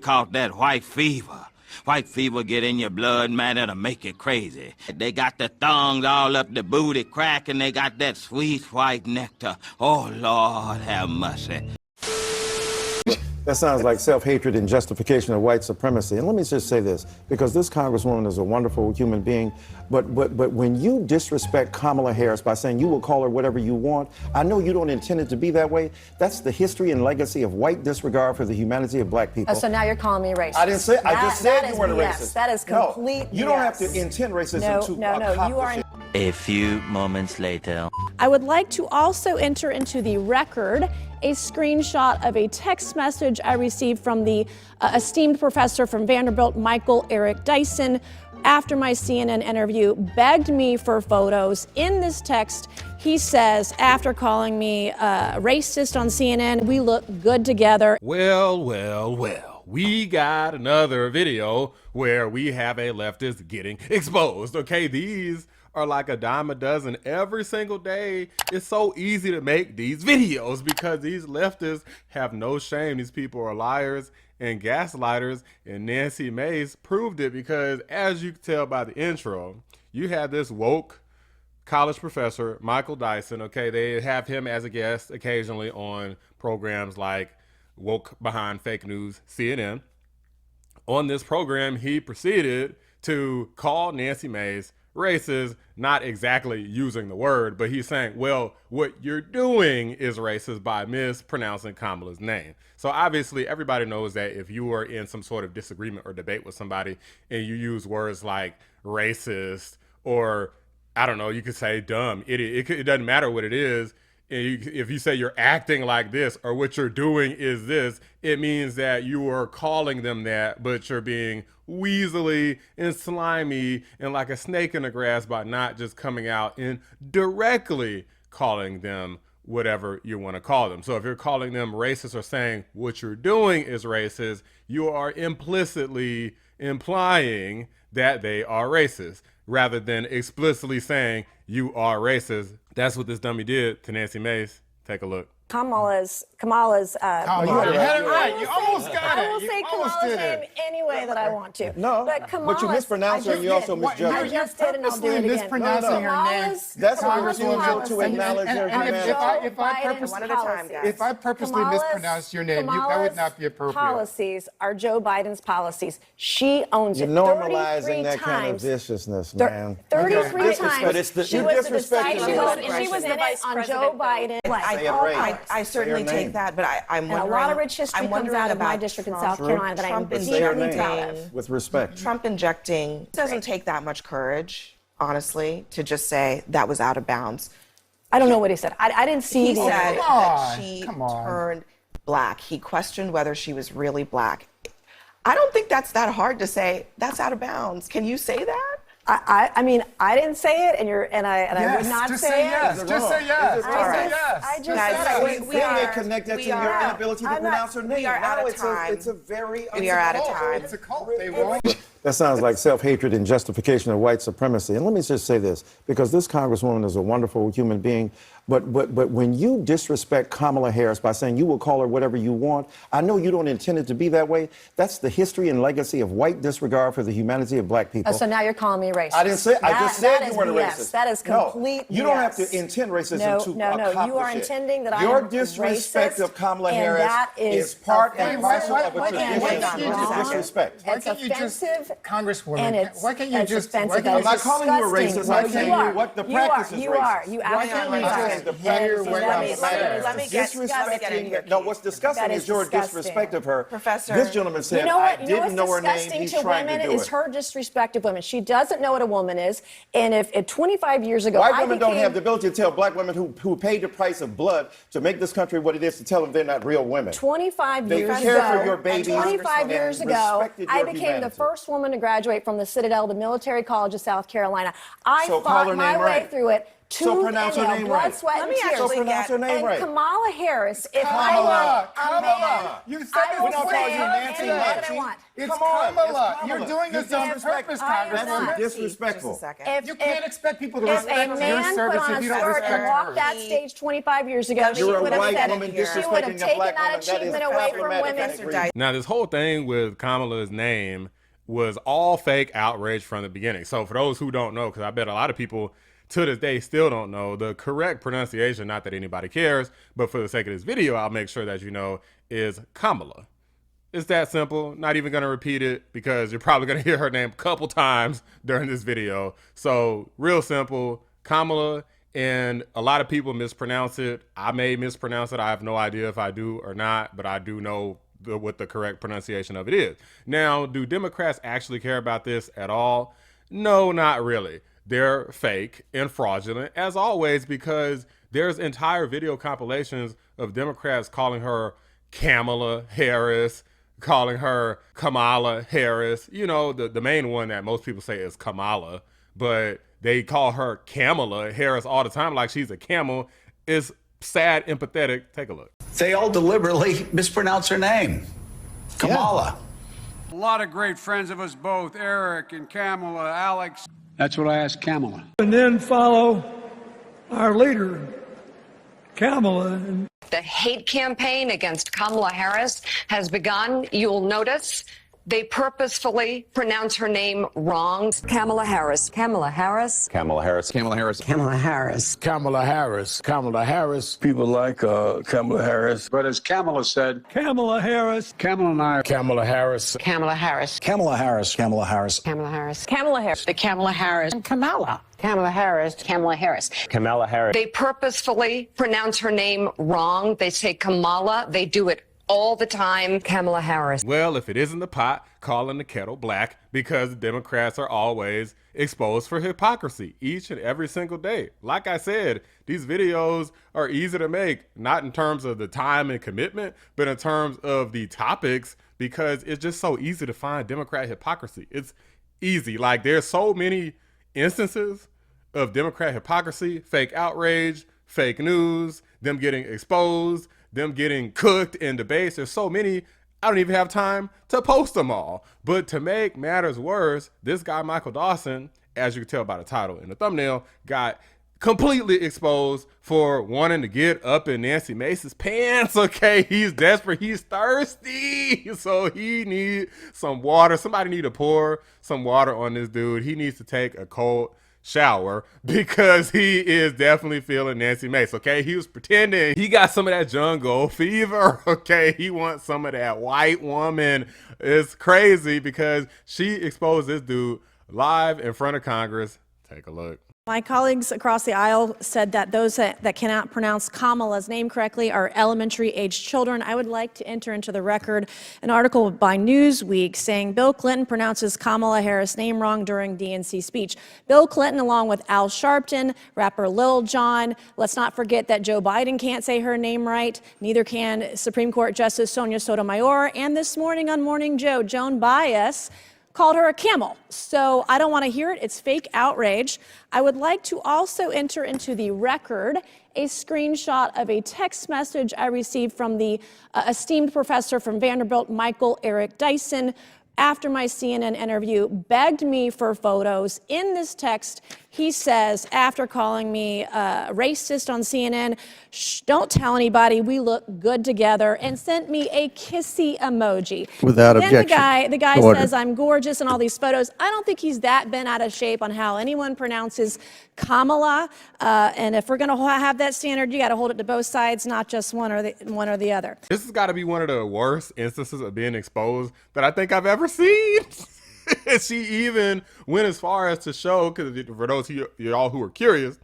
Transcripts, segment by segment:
caught that white fever. White fever get in your blood, man, it'll make you crazy. They got the thongs all up the booty crack, and they got that sweet white nectar. Oh, Lord, have mercy. That sounds like self-hatred and justification of white supremacy. And let me just say this, because this Congresswoman is a wonderful human being, but when you disrespect Kamala Harris by saying you will call her whatever you want, I know you don't intend it to be that way. That's the history and legacy of white disregard for the humanity of black people. So now you're calling me racist. I didn't say, I just said you weren't a racist. That is complete You don't have to intend racism to accomplish you are. it. A few moments later. I would like to also enter into the record a screenshot of a text message I received from the esteemed professor from Vanderbilt, Michael Dyson, after my CNN interview, begged me for photos. In this text, he says, after calling me racist on CNN, we look good together. Well, we got another video where we have a leftist getting exposed. Okay, these are like a dime a dozen every single day. It's so easy to make these videos because these leftists have no shame. These people are liars and gaslighters, and Nancy Mace proved it because, as you can tell by the intro, you had this woke college professor, Michael Dyson. Okay, they have him as a guest occasionally on programs like Woke Behind Fake News, CNN. On this program, he proceeded to call Nancy Mace racist, not exactly using the word, but he's saying, well, what you're doing is racist by mispronouncing Kamala's name. So obviously everybody knows that if you are in some sort of disagreement or debate with somebody and you use words like racist, or I don't know, you could say dumb, idiot, it doesn't matter what it is. If you say you're acting like this or what you're doing is this, it means that you are calling them that, but you're being weaselly and slimy and like a snake in the grass by not just coming out and directly calling them whatever you want to call them. So if you're calling them racist or saying what you're doing is racist, you are implicitly implying that they are racist rather than explicitly saying you are racist. That's what this dummy did to Nancy Mace. Take a look. Kamala's. Oh, you had it right. You almost got it. I will say Kamala's name any way that I want to. No, but you mispronounced her and you also misjudged her. I just did, and I'll do it again. Mispronouncing her name. That's a refusal to acknowledge her humanity. If I purposely mispronounced your name, that would not be appropriate. Policies are Joe Biden's policies. She owns it. You're normalizing that kind of viciousness, man. 33 times. She was the vice on president Joe Biden. I certainly take that, but I'm wondering. And a lot of rich history comes out of my district in South Carolina that I'm deeply proud of. With respect. Trump injecting. It doesn't take that much courage, honestly, to just say that was out of bounds. I don't know what he said. I didn't see. He said that she turned black. He questioned whether she was really black. I don't think that's that hard to say. That's out of bounds. Can you say that? I mean, I didn't say it, and I would not say it. Just say yes. I just We are connected to your inability to pronounce her name. We are out of time. It's a very. We are out of time. It's a cult. They won't. That sounds like self-hatred and justification of white supremacy. And let me just say this, because this Congresswoman is a wonderful human being, but when you disrespect Kamala Harris by saying you will call her whatever you want, I know you don't intend it to be that way. That's the history and legacy of white disregard for the humanity of black people. So now you're calling me racist. I didn't say. I just said you weren't a racist. That is complete. You don't have to intend racism to accomplish it. You are intending that your I am disrespect racist, of Kamala and Harris that is part and parcel of a why tradition of disrespect. Why can't you just, Congresswoman? Why can't you just? I'm not calling you a racist. I'm saying what the practice is racist. You are. You absolutely are. Let me get No, what's disgusting is your disrespect of her. Professor, this gentleman said, you know what? I didn't know her name. He's trying to do it. Is her disrespect of women. She doesn't know what a woman is. And if 25 years ago, white women don't have the ability to tell black women who paid the price of blood to make this country what it is to tell them they're not real women. 25 years ago, they care for your babies. 25 years ago, I became the first woman woman to graduate from the Citadel, the Military College of South Carolina. I So call her fought my name way right. through it. So pronounce her name blood, right. sweat, Let and me tears. actually So pronounce her name and right. Kamala Harris, if I Kamala, were a man, Kamala. You said I this will We don't call you say Nancy anything that I Nancy. want. It's Come on, Kamala. it's Kamala. You're doing this on purpose, I am That's Congresswoman. disrespectful. Just a second. If, You can't expect people to if respect a your man service put on if a you don't skirt respect and walked hers. that stage 25 years ago, she You're a would have white said woman she would disrespecting have a taken black that woman. That is achievement away from problematic. women. Mr. Dyson. Now, this whole thing with Kamala's name was all fake outrage from the beginning. So for those who don't know, because I bet a lot of people to this day still don't know, the correct pronunciation, not that anybody cares, but for the sake of this video, I'll make sure that you know, is Kamala. It's that simple. Not even going to repeat it because you're probably going to hear her name a couple times during this video. So real simple, Kamala, and a lot of people mispronounce it. I may mispronounce it. I have no idea if I do or not, but I do know what the correct pronunciation of it is. Now, do Democrats actually care about this at all? No, not really. They're fake and fraudulent, as always, because there's entire video compilations of Democrats calling her Kamala Harris, calling her Kamala Harris. You know, the main one that most people say is Kamala, but they call her Kamala Harris all the time like she's a camel. It's sad and pathetic. Take a look. They all deliberately mispronounce her name. Kamala. A lot of great friends of us both, Eric and Kamala, Alex. That's what I asked Kamala. And then follow our leader, Kamala. The hate campaign against Kamala Harris has begun. You'll notice they purposefully pronounce her name wrong. Kamala Harris. Kamala Harris. Kamala Harris. Kamala Harris. Kamala Harris. Kamala Harris. Kamala Harris. People like Kamala Harris. But as Kamala said, Kamala Harris. Kamala and I. Kamala Harris. Kamala Harris. Kamala Harris. Kamala Harris. Kamala Harris. Kamala Harris. The Kamala Harris. And Kamala. Kamala Harris. Kamala Harris. Kamala Harris. They purposefully pronounce her name wrong. They say Kamala. They do it all the time. Kamala Harris. Well, if it isn't the pot, calling the kettle black, because the Democrats are always exposed for hypocrisy each and every single day. Like I said, these videos are easy to make, not in terms of the time and commitment, but in terms of the topics, because it's just so easy to find Democrat hypocrisy. It's easy. Like, there's so many instances of Democrat hypocrisy, fake outrage, fake news, them getting exposed, them getting cooked in debates. There's so many, I don't even have time to post them all. But to make matters worse, this guy, Michael Dyson, as you can tell by the title and the thumbnail, got completely exposed for wanting to get up in Nancy Mace's pants. Okay, he's desperate, he's thirsty, so he needs some water. Somebody need to pour some water on this dude. He needs to take a cold shower because he is definitely feeling Nancy Mace. Okay, he was pretending he got some of that jungle fever. Okay, he wants some of that white woman. It's crazy because she exposed this dude live in front of Congress. Take a look. My colleagues across the aisle said that those that cannot pronounce Kamala's name correctly are elementary-aged children. I would like to enter into the record an article by Newsweek saying Bill Clinton pronounces Kamala Harris' name wrong during DNC speech. Bill Clinton, along with Al Sharpton, rapper Lil Jon. Let's not forget that Joe Biden can't say her name right. Neither can Supreme Court Justice Sonia Sotomayor. And this morning on Morning Joe, Joan Baez called her a camel. So I don't want to hear it. It's fake outrage. I would like to also enter into the record a screenshot of a text message I received from the esteemed professor from Vanderbilt, Michael Dyson, after my CNN interview, begged me for photos. In this text, he says, after calling me racist on CNN, shh, don't tell anybody, we look good together, and sent me a kissy emoji. Without objection. Then the guy Order. says I'm gorgeous in all these photos. I don't think he's that bent out of shape on how anyone pronounces Kamala. And if we're going to have that standard, you got to hold it to both sides, not just one or the other. This has got to be one of the worst instances of being exposed that I think I've ever seen. She even went as far as to show, because for those of y'all who are curious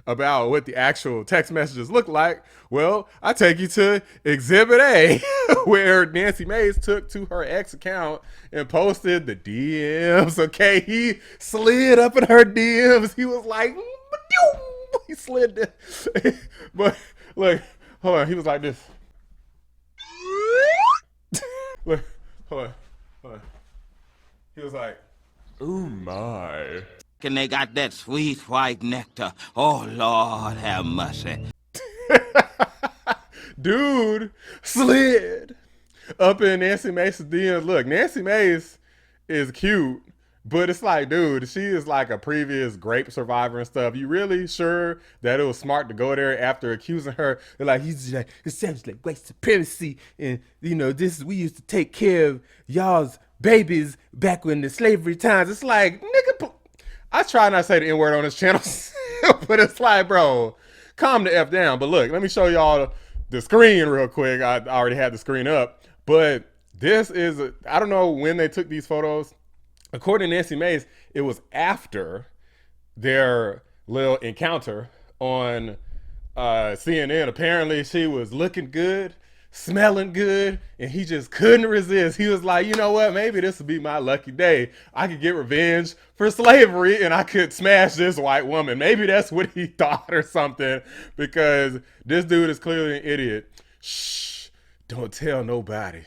about what the actual text messages look like, well, I take you to Exhibit A, where Nancy Mace took to her ex account and posted the DMs. Okay, he slid up in her DMs. He was like, he slid there. But look, hold on, he was like this. Look, hold on. He was like, Oh my. And they got that sweet white nectar. Oh, Lord have mercy. Dude slid up in Nancy Mace's DMs. Look, Nancy Mace is cute, but it's like, dude, she is like a previous grape survivor and stuff. You really sure that it was smart to go there after accusing her? They're like, he's like, it sounds like white supremacy, and you know, we used to take care of y'all's babies back when the slavery times. It's like, nigga, I try not to say the N-word on this channel, but it's like, bro, calm the F down. But look, let me show y'all the screen real quick. I already had the screen up, but this is, I don't know when they took these photos. According to Nancy Mace, it was after their little encounter on CNN. Apparently she was looking good, smelling good, and he just couldn't resist. He was like, you know what, maybe this would be my lucky day. I could get revenge for slavery and I could smash this white woman. Maybe that's what he thought or something, because this dude is clearly an idiot. Shh, don't tell nobody.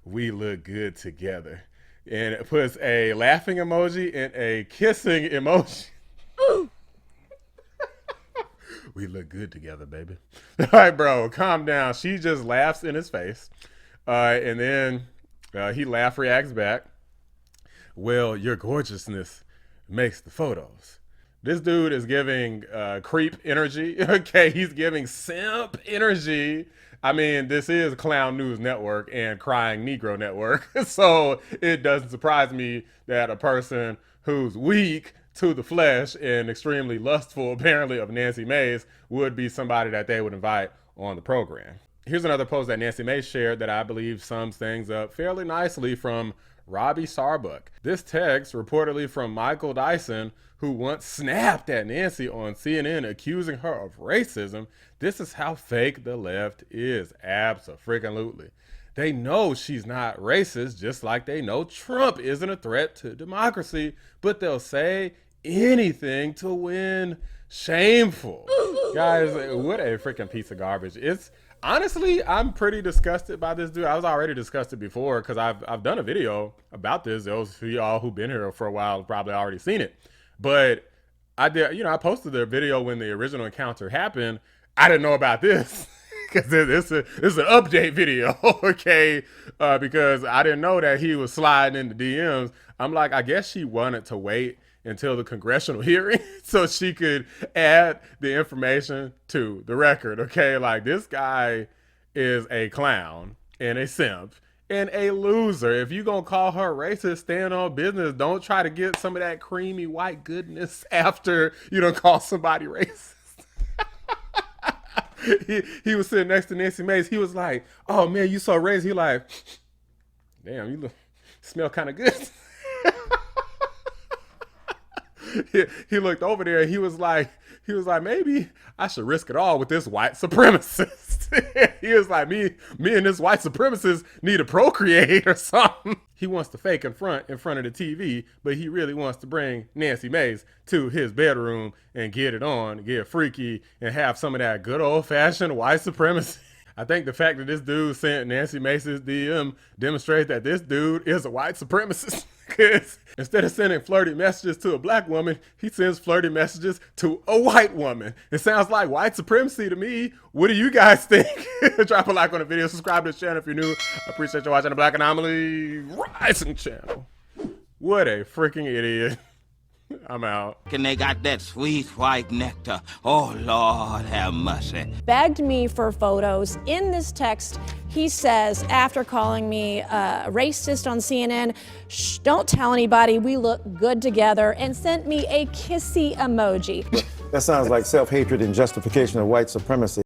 We look good together. And it puts a laughing emoji and a kissing emoji. We look good together, baby. All right, bro, calm down. She just laughs in his face. And then he reacts back. Well, your gorgeousness makes the photos. This dude is giving creep energy. Okay, he's giving simp energy. I mean, this is Clown News Network and Crying Negro Network. So it doesn't surprise me that a person who's weak to the flesh and extremely lustful, apparently, of Nancy Mace would be somebody that they would invite on the program. Here's another post that Nancy Mace shared that I believe sums things up fairly nicely from Robbie Starbuck. This text, reportedly from Michael Dyson, who once snapped at Nancy on CNN accusing her of racism. This is how fake the left is. Abso-freaking-lutely. They know she's not racist, just like they know Trump isn't a threat to democracy, but they'll say anything to win. Shameful. Guys, what a freaking piece of garbage. It's honestly, I'm pretty disgusted by this dude. I was already disgusted before because I've done a video about this. Those of y'all who've been here for a while have probably already seen it. But I did, I posted the video when the original encounter happened. I didn't know about this because it's an update video, okay? Because I didn't know that he was sliding into DMs. I'm like, I guess she wanted to wait until the congressional hearing so she could add the information to the record, okay? Like, this guy is a clown and a simp and a loser. If you gonna call her racist, stand on business. Don't try to get some of that creamy white goodness after you don't call somebody racist. he was sitting next to Nancy Mace. He was like, oh man, you so racist. He like, damn, you smell kind of good. He looked over there and he was like, maybe I should risk it all with this white supremacist. He was like, me and this white supremacist need to procreate or something. He wants to fake in front of the TV, but he really wants to bring Nancy Mace to his bedroom and get it on, get freaky, and have some of that good old-fashioned white supremacy. I think the fact that this dude sent Nancy Mace's DM demonstrates that this dude is a white supremacist. Because instead of sending flirty messages to a black woman, he sends flirty messages to a white woman. It sounds like white supremacy to me. What do you guys think? Drop a like on the video, subscribe to the channel if you're new. I appreciate you watching the Black Anomaly Rising channel. What a freaking idiot. I'm out. And they got that sweet white nectar. Oh, Lord have mercy. Begged me for photos. In this text, he says, after calling me a racist on CNN, shh, don't tell anybody, we look good together, and sent me a kissy emoji. That sounds like self-hatred and justification of white supremacy.